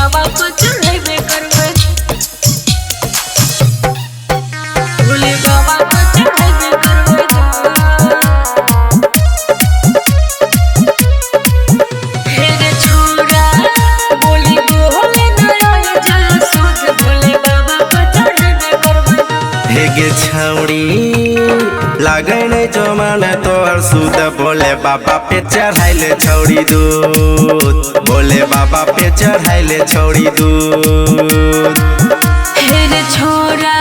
बाबा को चढ़ाइबे करबै, भोले बाबा को चढ़ाइबे करबै। हे रे छोरा बोली बोले नया जल सुध, भोले बाबा को चढ़ाइबे करबै। हे गे छौड़ी लागन जमान तोहर सूद, भोले बाबा पे चढ़ाइले छौड़ी दूध, भोले बाबा पे चढ़ाइले छौड़ी दूध। हे रे छोरा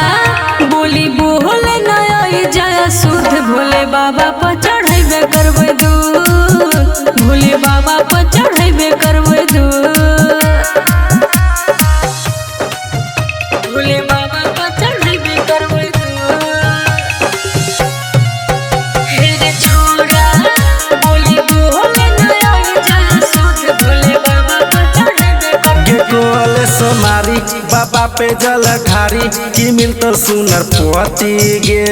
बोली बोले नया जल सुध, भोले बाबा पर चढ़ाइबे करबै दूध, भोले बाबा पर चढ़ाइबे करबै दूध, भोले बाबा पर चढ़ाइबे करबै दूध। हे रे छोरा बोली बोले नया जल सुध, भोले बाबा पर चढ़ाइबे करबै। गे कोल सोमारी बाबा पे जल ढारी, की मिलतो सुनर पोती गे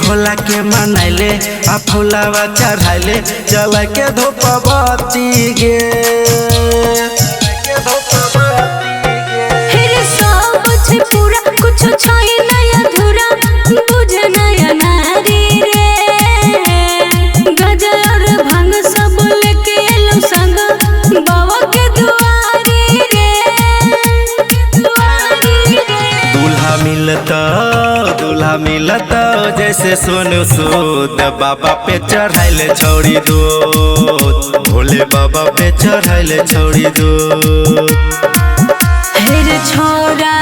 भोला के मनाइले आ फुलावा चढ़ाइले, जल के धूप बत्ती गे। हे रे सब छै पूरा कुछ छै नया अधूरा, बुझे नया नारी रे, गजल और भांग सब लेके एलो संग, बाबा के दुआरी रे, दुआरी रे। दूल्हा मिलता जैसे सोनू सूद, बाबा पे चढ़ाइले छौड़ी दूध, भोले बाबा पे चढ़ाइले छौड़ी दूध। हे रे छोरा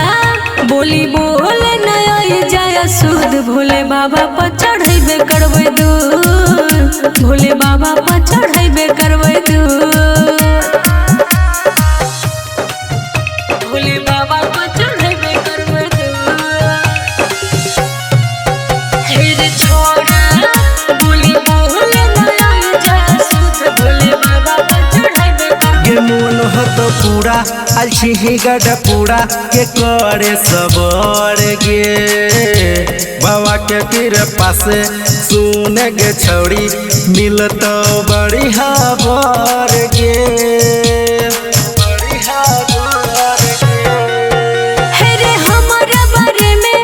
बोली बोले नया जय सुध, भोले बाबा पर चढ़ाइबे करबै दूध, भोले बाबा पर चढ़ाइबे करबै दूध, भोले बाबा पर चढ़ाइबे करबै दूध। हे रे छोरा बोली बोले नया जय सुध, भोले बाबा पर चढ़ाइबे करबै। गे मोन होत पूरा अलछी ही गढ़ पूरा, के करे सबर गे बाबा के कृपा से सुन गे छौड़ी, मिलतो बड़ी हबर गे, बड़ी हबर गे। हे रे हमरा बारे में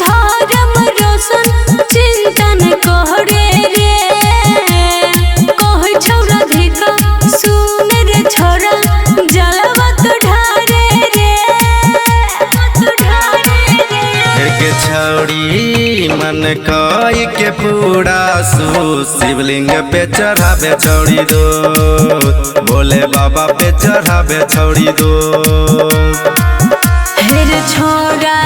धर्म रोशन चिंता न करे रे, कहे छौरा धिका सुन रे छोरा, जलवा तो ढारे रे, तो ढारे रे। गे छौड़ी मन कई के पूरा शिवलिंग पे चढ़ाबे छौड़ी दूध, भोले बाबा पे चढ़ाबे छौड़ी दूध। हे रे छोरा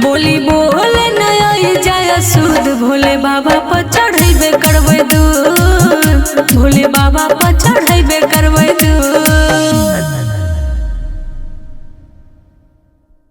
बोली बोले नया जय सुध, भोले बाबा पर चढ़ाइबे करबै दूध, भोले बाबा पर चढ़ाइबे